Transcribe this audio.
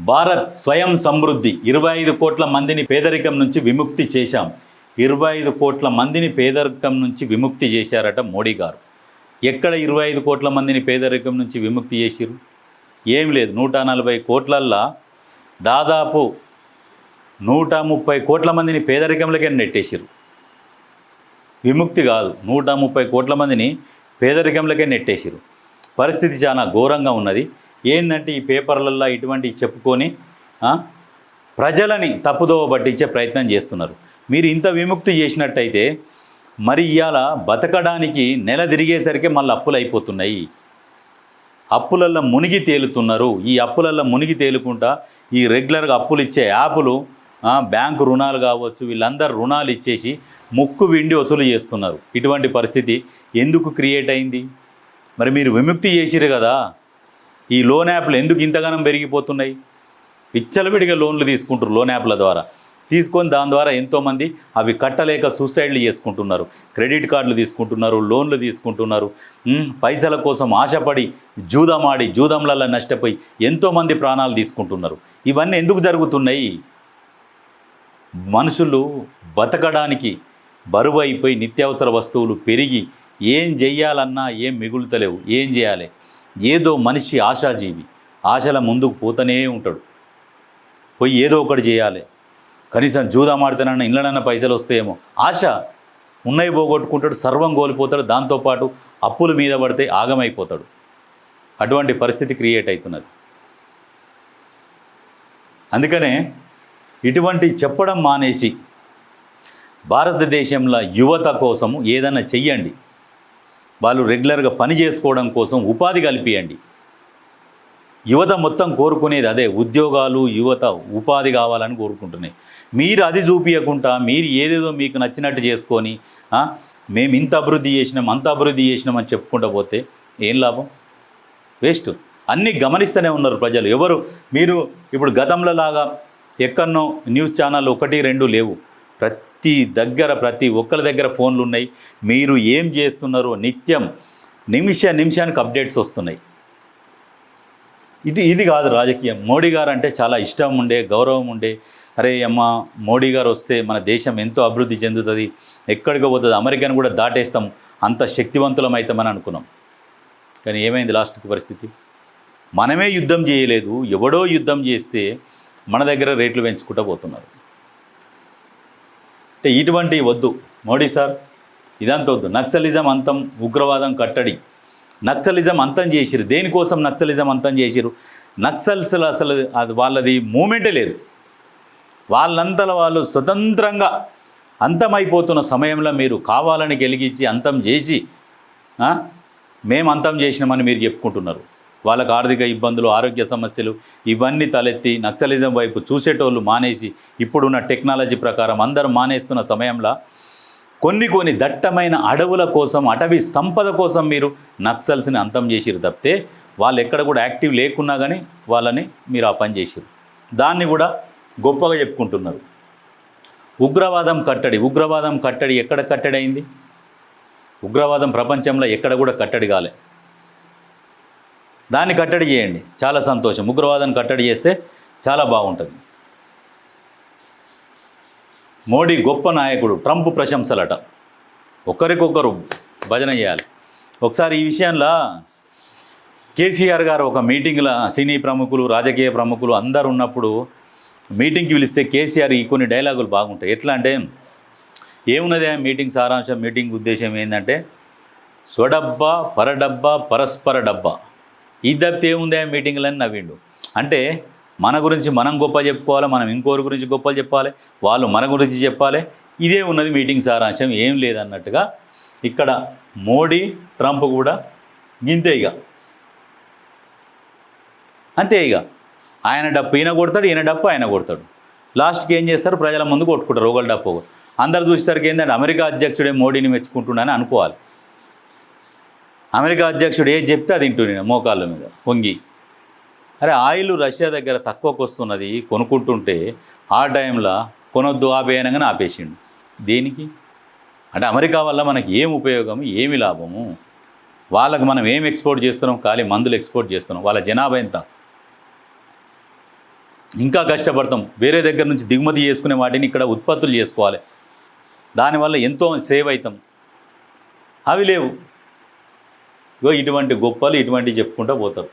భారత్ స్వయం సమృద్ధి 25 కోట్ల మందిని పేదరికం నుంచి విముక్తి చేశాం. 25 కోట్ల మందిని పేదరికం నుంచి విముక్తి చేశారట మోడీ గారు. ఎక్కడ 25 కోట్ల మందిని పేదరికం నుంచి విముక్తి చేసిరు? ఏం లేదు. 140 కోట్లల్లో దాదాపు 130 కోట్ల మందిని పేదరికంలోకి నెట్టేసిరు. విముక్తి కాదు, 130 కోట్ల మందిని పేదరికంలోకే నెట్టేసిరు. పరిస్థితి చాలా ఘోరంగా ఉన్నది. ఏంటంటే ఈ పేపర్లల్లో ఇటువంటి చెప్పుకొని ప్రజలని తప్పుదోవ పట్టించే ప్రయత్నం చేస్తున్నారు. మీరు ఇంత విముక్తి చేసినట్టయితే మరి ఇవాళ బతకడానికి నెల తిరిగేసరికి మళ్ళీ అప్పులు అయిపోతున్నాయి. అప్పులల్లో మునిగి తేలుతున్నారు. ఈ అప్పులల్లో మునిగి తేలుకుంటా ఈ రెగ్యులర్గా అప్పులు ఇచ్చే యాపులు, బ్యాంకు రుణాలు కావచ్చు, వీళ్ళందరూ రుణాలు ఇచ్చేసి ముక్కు విండి వసూలు చేస్తున్నారు. ఇటువంటి పరిస్థితి ఎందుకు క్రియేట్ అయింది? మరి మీరు విముక్తి చేసిరు కదా, ఈ లోన్ యాప్లు ఎందుకు ఇంతగానం పెరిగిపోతున్నాయి? విచ్చలవిడిగా లోన్లు తీసుకుంటారు. లోన్ యాప్ల ద్వారా తీసుకొని దాని ద్వారా ఎంతోమంది అవి కట్టలేక సూసైడ్లు చేసుకుంటున్నారు. క్రెడిట్ కార్డులు తీసుకుంటున్నారు, లోన్లు తీసుకుంటున్నారు. పైసల కోసం ఆశపడి జూదమాడి జూదంలలో నష్టపోయి ఎంతోమంది ప్రాణాలు తీసుకుంటున్నారు. ఇవన్నీ ఎందుకు జరుగుతున్నాయి? మనుషులు బతకడానికి బరువు అయిపోయి నిత్యావసర వస్తువులు పెరిగి ఏం చెయ్యాలన్నా ఏం మిగులుతలేవు. ఏం చేయాలి? ఏదో మనిషి ఆశాజీవి, ఆశల ముందుకు పోతూనే ఉంటాడు. పోయి ఏదో ఒకటి చేయాలి, కనీసం జూదమాడితేనన్నా ఇండ్లనన్నా పైసలు వస్తాయేమో ఆశ. ఉన్నాయి పోగొట్టుకుంటాడు, సర్వం కోల్పోతాడు. దాంతోపాటు అప్పుల మీద పడితే ఆగమైపోతాడు. అటువంటి పరిస్థితి క్రియేట్ అవుతున్నది. అందుకనే ఇటువంటి చెప్పడం మానేసి భారతదేశంలో యువత కోసము ఏదైనా చెయ్యండి. వాళ్ళు రెగ్యులర్గా పని చేసుకోవడం కోసం ఉపాధి కల్పియండి. యువత మొత్తం కోరుకునేది అదే, ఉద్యోగాలు, యువత ఉపాధి కావాలని కోరుకుంటున్నాయి. మీరు అది చూపించకుండా మీరు ఏదేదో మీకు నచ్చినట్టు చేసుకొని మేము ఇంత అభివృద్ధి చేసినాం అంత అభివృద్ధి చేసినామని చెప్పుకుంటూ పోతే ఏం లాభం? వేస్ట్. అన్నీ గమనిస్తూనే ఉన్నారు ప్రజలు. ఎవరు మీరు ఇప్పుడు గతంలో లాగా ఎక్కడనో న్యూస్ ఛానల్ 1, 2 లేవు. ప్రతి ఒక్కరి దగ్గర ఫోన్లు ఉన్నాయి. మీరు ఏం చేస్తున్నారో నిత్యం నిమిషానికి అప్డేట్స్ వస్తున్నాయి. ఇది కాదు రాజకీయం. మోడీ గారు అంటే చాలా ఇష్టం ఉండే, గౌరవం ఉండే. అరే అమ్మ, మోడీ గారు వస్తే మన దేశం ఎంతో అభివృద్ధి చెందుతుంది, ఎక్కడికి పోతుంది, అమెరికాను కూడా దాటేస్తాం, అంత శక్తివంతులం అవుతామని అనుకున్నాం. కానీ ఏమైంది లాస్ట్కి పరిస్థితి? మనమే యుద్ధం చేయలేదు, ఎవడో యుద్ధం చేస్తే మన దగ్గర రేట్లు పెంచుకుంటూ పోతున్నారు. అంటే ఇటువంటివి వద్దు మోడీ సార్, ఇదంతా వద్దు. నక్సలిజం అంతం, ఉగ్రవాదం కట్టడి. నక్సలిజం అంతం చేసిరు. దేనికోసం నక్సలిజం అంతం చేసిరు? నక్సల్స్ అసలు అది వాళ్ళది మూమెంటే లేదు. వాళ్ళంతలో వాళ్ళు స్వతంత్రంగా అంతమైపోతున్న సమయంలో మీరు కావాలని గెలిగించి అంతం చేసి మేము అంతం చేసినామని మీరు చెప్పుకుంటున్నారు. వాళ్ళకు ఆర్థిక ఇబ్బందులు, ఆరోగ్య సమస్యలు ఇవన్నీ తలెత్తి నక్సలిజం వైపు చూసేటోళ్ళు మానేసి ఇప్పుడున్న టెక్నాలజీ ప్రకారం అందరూ మానేస్తున్న సమయంలో కొన్ని దట్టమైన అడవుల కోసం, అటవీ సంపద కోసం మీరు నక్సల్స్ని అంతం చేసిరు తప్పితే వాళ్ళు ఎక్కడ కూడా యాక్టివ్ లేకున్నా కానీ వాళ్ళని మీరు ఆ పని చేసిరు. దాన్ని కూడా గొప్పగా చెప్పుకుంటున్నారు. ఉగ్రవాదం కట్టడి ఎక్కడ కట్టడి అయింది? ఉగ్రవాదం ప్రపంచంలో ఎక్కడ కూడా కట్టడి కాలే. దాన్ని కట్టడి చేయండి, చాలా సంతోషం. ఉగ్రవాదాన్ని కట్టడి చేస్తే చాలా బాగుంటుంది. మోడీ గొప్ప నాయకుడు, ట్రంప్ ప్రశంసలట. ఒకరికొకరు భజన చేయాలి. ఒకసారి ఈ విషయంలో కేసీఆర్ గారు ఒక మీటింగ్లో సినీ ప్రముఖులు, రాజకీయ ప్రముఖులు అందరు ఉన్నప్పుడు మీటింగ్కి పిలిస్తే కేసీఆర్ ఈ కొన్ని డైలాగులు బాగుంటాయి. ఎట్లా అంటే, ఏమున్నది మీటింగ్ సారాంశం, మీటింగ్ ఉద్దేశం ఏంటంటే స్వడబ్బా, పరడబ్బా, పరస్పర డబ్బా. ఈ తప్పితే ఏముంది మీటింగ్లని నవ్విండు. అంటే మన గురించి మనం గొప్ప చెప్పుకోవాలి, మనం ఇంకోరి గురించి గొప్పలు చెప్పాలి, వాళ్ళు మన గురించి చెప్పాలి. ఇదే ఉన్నది మీటింగ్ సారాంశం, ఏం లేదన్నట్టుగా ఇక్కడ మోడీ, ట్రంప్ కూడా గింతే ఇక. అంతే ఇక. ఆయన డప్పు ఈయన కొడతాడు, ఈయన డప్పు ఆయన కొడతాడు. లాస్ట్కి ఏం చేస్తారు? ప్రజల ముందు కొట్టుకుంటారు ఒకళ్ళు డప్పు. అందరు చూసేసరికి ఏంటంటే అమెరికా అధ్యక్షుడే మోడీని మెచ్చుకుంటున్నానని అనుకోవాలి. అమెరికా అధ్యక్షుడు ఏది చెప్తే అది వింటున్నాను మోకాళ్ళ మీద పొంగి. అరే ఆయిల్ రష్యా దగ్గర తక్కువకు వస్తున్నది, కొనుక్కుంటుంటే ఆ టైంలో కొనొద్దు ఆపేయనగానే ఆపేసిండు. దేనికి? అంటే అమెరికా వల్ల మనకి ఏం ఉపయోగము, ఏమి లాభము? వాళ్ళకు మనం ఏం ఎక్స్పోర్ట్ చేస్తున్నాం? ఖాళీ మందులు ఎక్స్పోర్ట్ చేస్తున్నాం. వాళ్ళ జనాభా ఎంత? ఇంకా కష్టపడతాం, వేరే దగ్గర నుంచి దిగుమతి చేసుకునే వాటిని ఇక్కడ ఉత్పత్తులు చేసుకోవాలి, దానివల్ల ఎంతో సేవ్ అవుతాం. అవి లేవు. ఇటువంటి గొప్పలు ఇటువంటివి చెప్పుకుంటూ పోతారు.